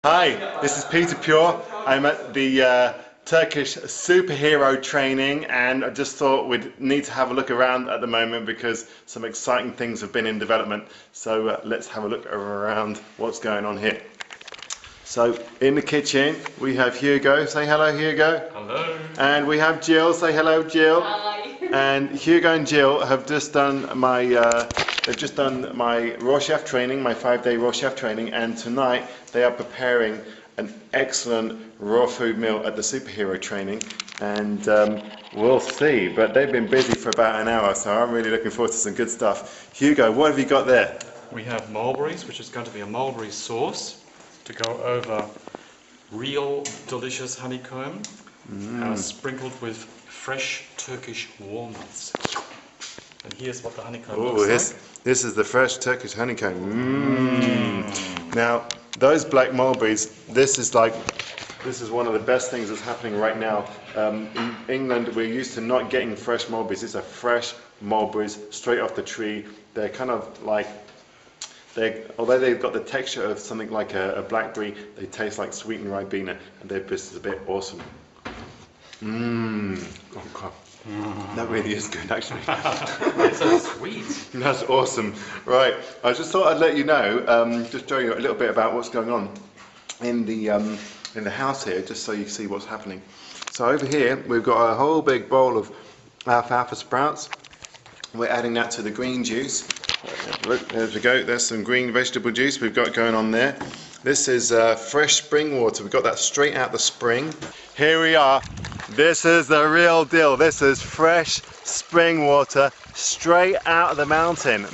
Hi, this is Peter Pure. I'm at the Turkish superhero training, and I just thought we'd need to have a look around at the moment because some exciting things have been in development. So let's have a look around what's going on here. So in the kitchen we have Hugo. Say hello, Hugo. Hello. And we have Jill. Say hello, Jill. Hi. And Hugo and Jill have just done my raw chef training, my 5-day raw chef training, and tonight they are preparing an excellent raw food meal at the superhero training, and we'll see. But they've been busy for about an hour, so I'm really looking forward to some good stuff. Hugo, what have you got there? We have mulberries, which is going to be a mulberry sauce to go over real delicious honeycomb, sprinkled with fresh Turkish walnuts. And here's what the honeycomb looks like. This is the fresh Turkish honeycomb. Now, those black mulberries, this is one of the best things that's happening right now. In England, we're used to not getting fresh mulberries. These are fresh mulberries straight off the tree. They're kind of like, although they've got the texture of something like a blackberry, they taste like sweetened Ribena, and they're just a bit awesome. Oh God. That really is good, actually. It's so sweet. That's awesome. Right, I just thought I'd let you know, just show you a little bit about what's going on in the house here, just so you see what's happening. So over here, we've got a whole big bowl of alfalfa sprouts. We're adding that to the green juice. Look, there we go. There's some green vegetable juice we've got going on there. This is fresh spring water. We've got that straight out the spring. Here we are. This is the real deal. This is fresh spring water straight out of the mountain.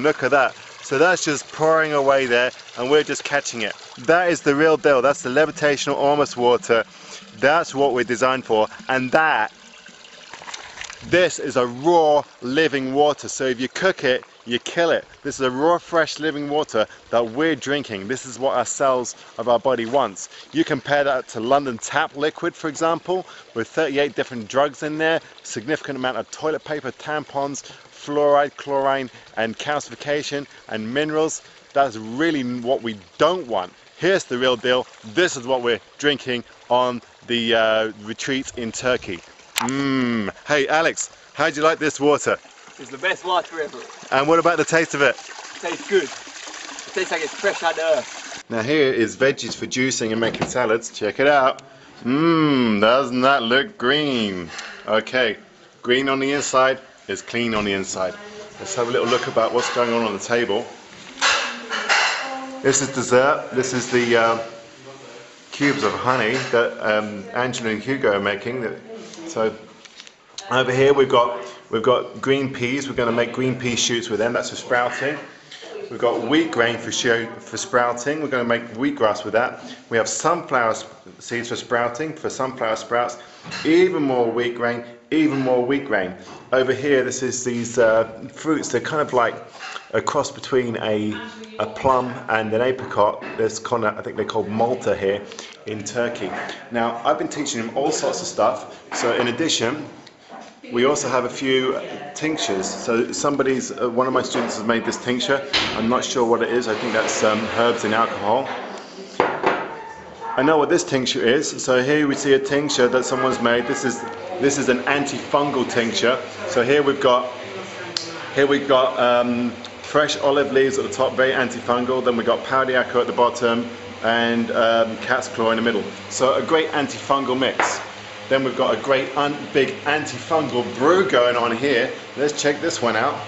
Look at that. So that's just pouring away there, and we're just catching it. That is the real deal. That's the levitational almost water. That's what we're designed for. And this is a raw living water. So if you cook it, you kill it. This is a raw, fresh, living water that we're drinking. This is what our cells of our body wants. You compare that to London tap liquid, for example, with 38 different drugs in there, significant amount of toilet paper, tampons, fluoride, chlorine, and calcification, and minerals. That's really what we don't want. Here's the real deal. This is what we're drinking on the retreat in Turkey. Hey, Alex, how'd you like this water? It's the best water ever. And what about the taste of it? It tastes good. It tastes like it's fresh out of the earth. Now here is veggies for juicing and making salads. Check it out. Doesn't that look green? Okay, green on the inside is clean on the inside. Let's have a little look about what's going on the table. This is dessert. This is the cubes of honey that Angela and Hugo are making. So over here we've got green peas. We're going to make green pea shoots with them. That's for sprouting. We've got wheat grain for sprouting. We're going to make wheatgrass with that. We have sunflower seeds for sprouting, for sunflower sprouts. Even more wheat grain, even more wheat grain. Over here, this is these fruits. They're kind of like a cross between a plum and an apricot. There's kind of, I think they're called Malta here in Turkey. Now, I've been teaching them all sorts of stuff. So in addition, we also have a few tinctures. So one of my students has made this tincture. I'm not sure what it is. I think that's herbs and alcohol. I know what this tincture is. So here we see a tincture that someone's made. This is an antifungal tincture. So here we've got fresh olive leaves at the top, very antifungal. Then we've got Paudiaco at the bottom, and cat's claw in the middle. So a great antifungal mix. Then we've got a great big antifungal brew going on here. Let's check this one out.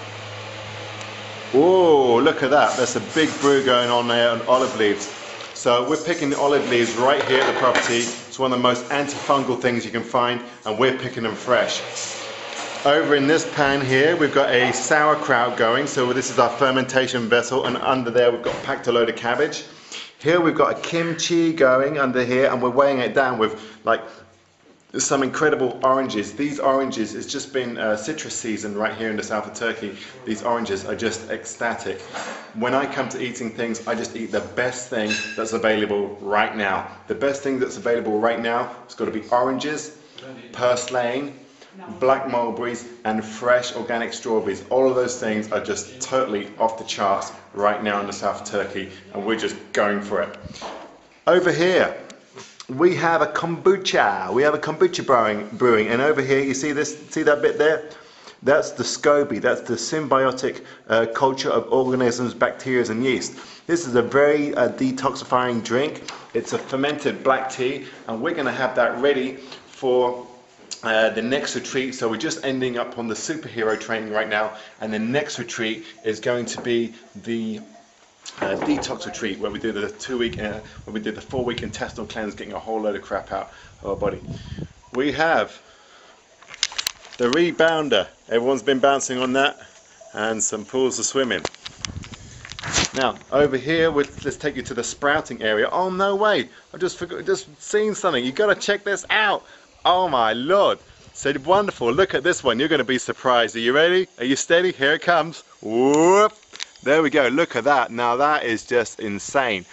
Oh, look at that. There's a big brew going on there on olive leaves. So we're picking the olive leaves right here at the property. It's one of the most antifungal things you can find, and we're picking them fresh. Over in this pan here, we've got a sauerkraut going. So this is our fermentation vessel, and under there we've got packed a load of cabbage. Here we've got a kimchi going under here, and we're weighing it down with like some incredible oranges. These oranges, it's just been citrus season right here in the south of Turkey. These oranges are just ecstatic. When I come to eating things, I just eat the best thing that's available right now. The best thing that's available right now has got to be oranges, purslane, black mulberries, and fresh organic strawberries. All of those things are just totally off the charts right now in the south of Turkey, and we're just going for it. Over here, we have a kombucha. We have a kombucha brewing, and over here, you see this? See that bit there? That's the SCOBY. That's the symbiotic culture of organisms, bacteria, and yeast. This is a very detoxifying drink. It's a fermented black tea, and we're going to have that ready for the next retreat. So we're just ending up on the SuperHero training right now, and the next retreat is going to be the detox retreat, where we do the 2-week, where we do the 4-week intestinal cleanse, getting a whole load of crap out of our body. We have the rebounder. Everyone's been bouncing on that, and some pools of swimming. Now over here, let's take you to the sprouting area. Oh no way! I just seen something. You got to check this out. Oh my lord! So wonderful. Look at this one. You're going to be surprised. Are you ready? Are you steady? Here it comes. Whoop! There we go. Look at that. Now that is just insane.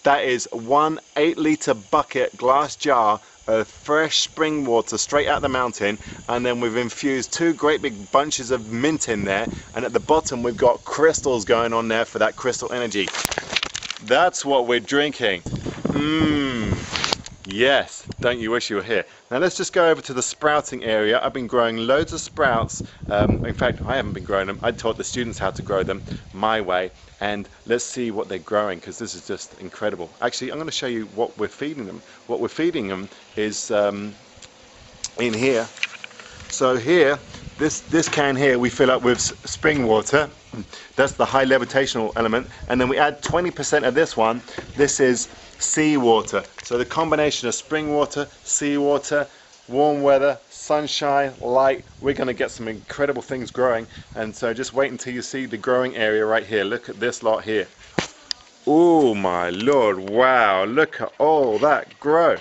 That is 1 8-litre bucket glass jar of fresh spring water straight out the mountain, and then we've infused 2 great big bunches of mint in there, and at the bottom we've got crystals going on there for that crystal energy. That's what we're drinking. Yes, don't you wish you were here. Now let's just go over to the sprouting area. I've been growing loads of sprouts. In fact, I haven't been growing them. I taught the students how to grow them my way. And let's see what they're growing, because this is just incredible. Actually, I'm going to show you what we're feeding them. What we're feeding them is in here. So here, this can here we fill up with spring water. That's the high levitational element. And then we add 20% of this one. This is seawater. So the combination of spring water, seawater, warm weather, sunshine, light, we're going to get some incredible things growing. And so just wait until you see the growing area right here. Look at this lot here. Oh my lord, wow, look at all that grow.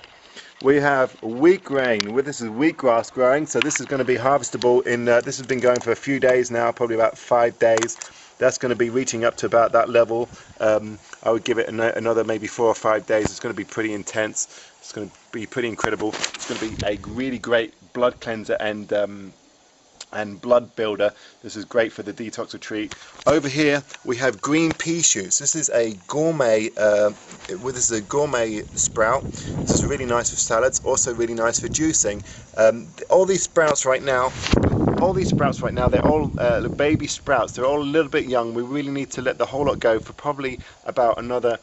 We have wheat grain. This is wheatgrass growing, so this is going to be harvestable in this has been going for a few days now, probably about 5 days. That's going to be reaching up to about that level. I would give it another maybe 4 or 5 days. It's going to be pretty intense. It's going to be pretty incredible. It's going to be a really great blood cleanser and blood builder. This is great for the detox retreat. Over here we have green pea shoots. This is a gourmet this is a gourmet sprout. This is really nice for salads, also really nice for juicing. All these sprouts right now, they're all baby sprouts. They're all a little bit young. We really need to let the whole lot go for probably about another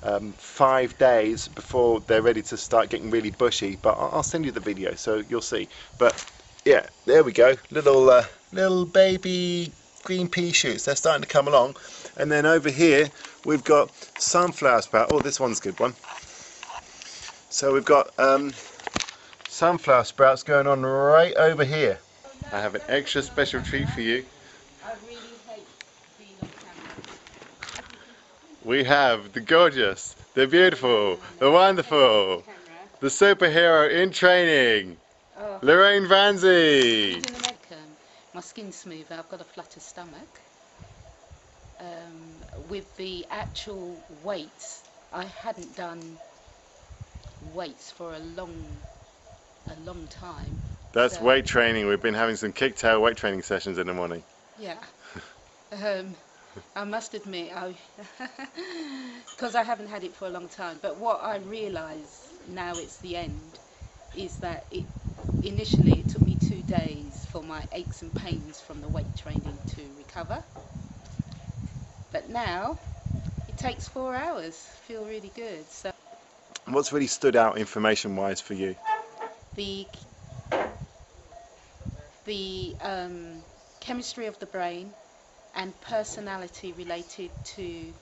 5 days before they're ready to start getting really bushy. But I'll send you the video so you'll see. But yeah, there we go. Little baby green pea shoots. They're starting to come along. And then over here we've got sunflower sprout. Oh, this one's a good one. So we've got sunflower sprouts going on right over here. I have an extra special treat for you. I really hate being on camera. We have the gorgeous, the beautiful, the wonderful, the superhero in training, Lorraine Vanzi. I'm doing a my skin's smoother, I've got a flatter stomach. With the actual weights, I hadn't done weights for a long time. That's so, weight training. We've been having some kick-tail weight training sessions in the morning. Yeah. I must admit, because I haven't had it for a long time, but what I realise now it's the end is that initially it took me 2 days for my aches and pains from the weight training to recover, but now it takes 4 hours. Feel really good. So what's really stood out information wise for you? The chemistry of the brain and personality related to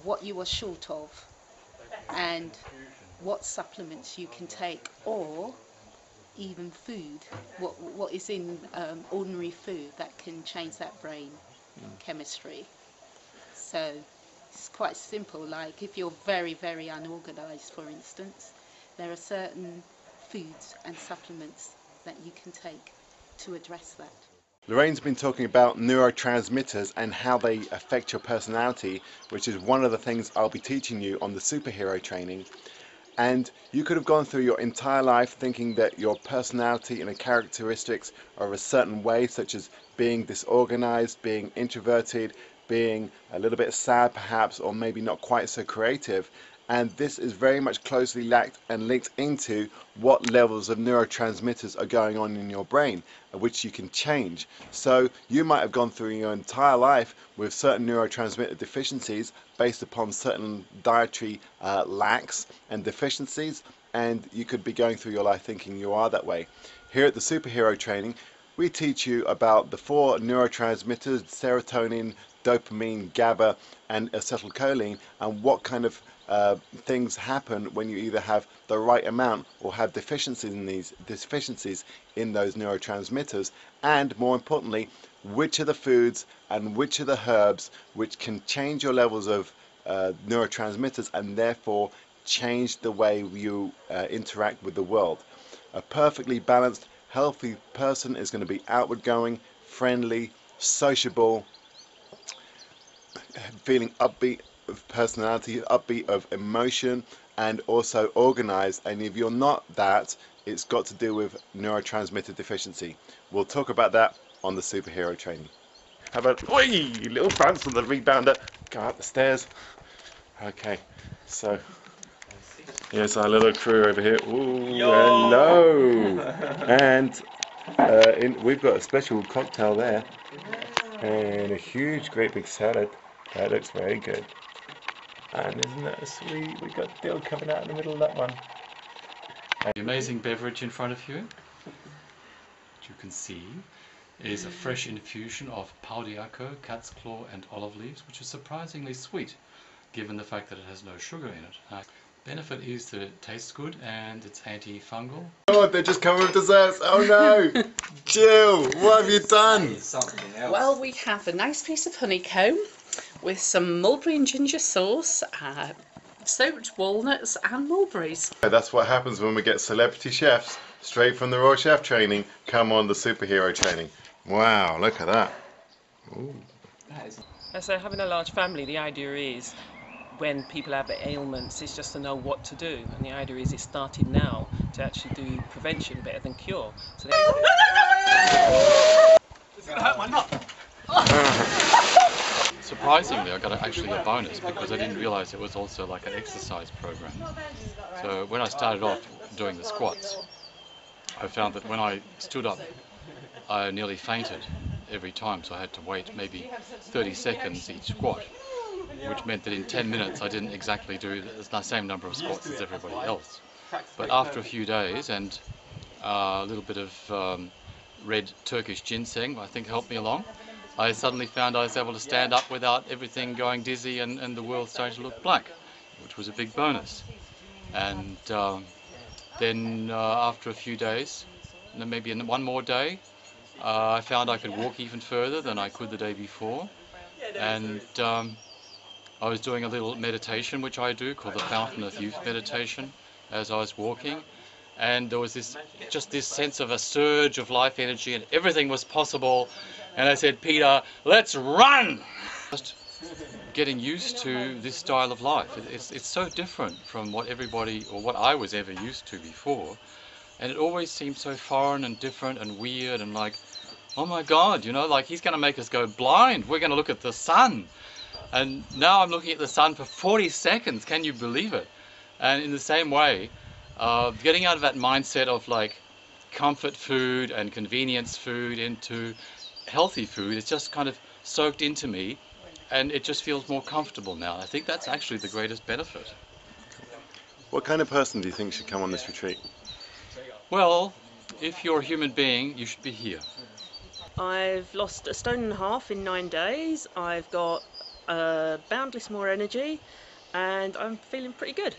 what you are short of and what supplements you can take, or even food, what is in ordinary food that can change that brain chemistry. So it's quite simple. Like if you're very, very unorganized, for instance, there are certain foods and supplements that you can take to address that. Lorraine's been talking about neurotransmitters and how they affect your personality, which is one of the things I'll be teaching you on the superhero training. And you could have gone through your entire life thinking that your personality and the characteristics are a certain way, such as being disorganized, being introverted, being a little bit sad perhaps, or maybe not quite so creative. and this is very much closely linked into what levels of neurotransmitters are going on in your brain, which you can change. So you might have gone through your entire life with certain neurotransmitter deficiencies based upon certain dietary lacks and deficiencies, and you could be going through your life thinking you are that way. Here at the SuperHero training, we teach you about the 4 neurotransmitters: serotonin, dopamine, GABA and acetylcholine, and what kind of things happen when you either have the right amount or have deficiencies in those neurotransmitters, and more importantly, which are the foods and which are the herbs which can change your levels of neurotransmitters and therefore change the way you interact with the world. A perfectly balanced, healthy person is going to be outward going, friendly, sociable, feeling upbeat of personality, upbeat of emotion, and also organized. And if you're not that, it's got to do with neurotransmitter deficiency. We'll talk about that on the SuperHero training. How about, oi, little bounce on the rebounder, go up the stairs. Okay, so here's our little crew over here. Ooh, hello! And we've got a special cocktail there, and a huge, great big salad. That looks very good. And isn't that sweet? We've got dill coming out in the middle of that one. The amazing beverage in front of you, which you can see, is a fresh infusion of pau d'arco, cat's claw and olive leaves, which is surprisingly sweet, given the fact that it has no sugar in it. Benefit is that it tastes good and it's antifungal. Oh, they're just coming with desserts. Oh no! Jill, what have you done? Well, we have a nice piece of honeycomb with some mulberry and ginger sauce, soaked walnuts and mulberries. That's what happens when we get celebrity chefs straight from the Royal Chef training come on the SuperHero training. Wow, look at that. Ooh. So having a large family, the idea is when people have ailments, it's just to know what to do, and the idea is it started now to actually do prevention better than cure. So It's gonna hurt my nut. Surprisingly, I got actually a bonus because I didn't realize it was also like an exercise program. So when I started off doing the squats, I found that when I stood up, I nearly fainted every time, so I had to wait maybe 30 seconds each squat, which meant that in 10 minutes I didn't exactly do the same number of squats as everybody else. But after a few days and a little bit of red Turkish ginseng, I think, helped me along, I suddenly found I was able to stand up without everything going dizzy and the world starting to look black, which was a big bonus. And then after a few days, and then maybe one more day, I found I could walk even further than I could the day before. And I was doing a little meditation, which I do, called the Fountain of Youth meditation, as I was walking. And there was just this sense of a surge of life energy, and everything was possible. And I said, Peter, let's run! Just getting used to this style of life. It's so different from what everybody, or what I was ever used to before. And it always seemed so foreign and different and weird and like, oh my God, you know, like he's going to make us go blind. We're going to look at the sun. And now I'm looking at the sun for 40 seconds. Can you believe it? And in the same way, getting out of that mindset of like comfort food and convenience food into healthy food, it's just kind of soaked into me, and it just feels more comfortable now. I think that's actually the greatest benefit. What kind of person do you think should come on this retreat? Well, if you're a human being, you should be here. I've lost 1.5 stone in 9 days. I've got boundless more energy, and I'm feeling pretty good.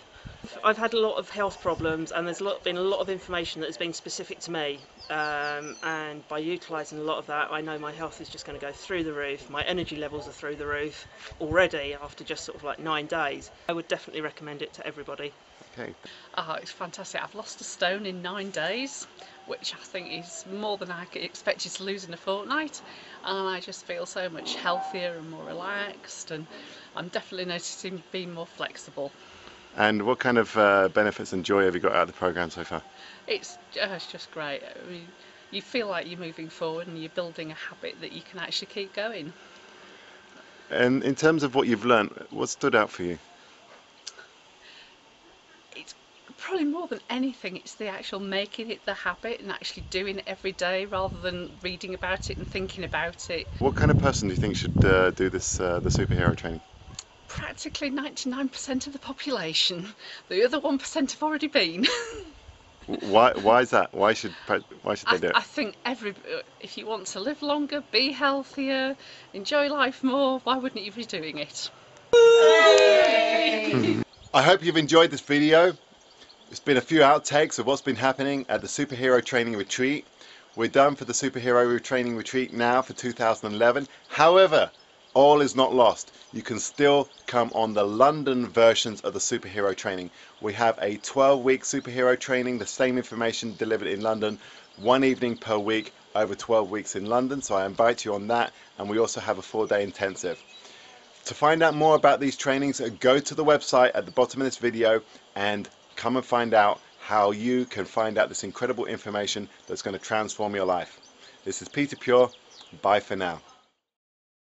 I've had a lot of health problems, and there's been a lot of information that has been specific to me, and by utilising a lot of that, I know my health is just going to go through the roof. My energy levels are through the roof already after just sort of like 9 days. I would definitely recommend it to everybody. Okay. It's fantastic. I've lost 1 stone in 9 days, which I think is more than I expected to lose in a fortnight, and I just feel so much healthier and more relaxed, and I'm definitely noticing being more flexible. And what kind of benefits and joy have you got out of the program so far? It's just great. I mean, you feel like you're moving forward and you're building a habit that you can actually keep going. And in terms of what you've learned, what stood out for you? Probably more than anything, it's the actual making it the habit and actually doing it every day rather than reading about it and thinking about it. What kind of person do you think should do this, the superhero training? Practically 99% of the population. The other 1% have already been. Why is that? Why should they do it? I think if you want to live longer, be healthier, enjoy life more, why wouldn't you be doing it? I hope you've enjoyed this video. It's been a few outtakes of what's been happening at the Superhero Training Retreat. We're done for the Superhero Training Retreat now for 2011. However, all is not lost. You can still come on the London versions of the Superhero Training. We have a 12-week Superhero Training, the same information delivered in London, 1 evening per week over 12 weeks in London. So I invite you on that, and we also have a 4-day intensive. To find out more about these trainings, go to the website at the bottom of this video and come and find out how you can find out this incredible information that's going to transform your life. This is Peter Pure. Bye for now.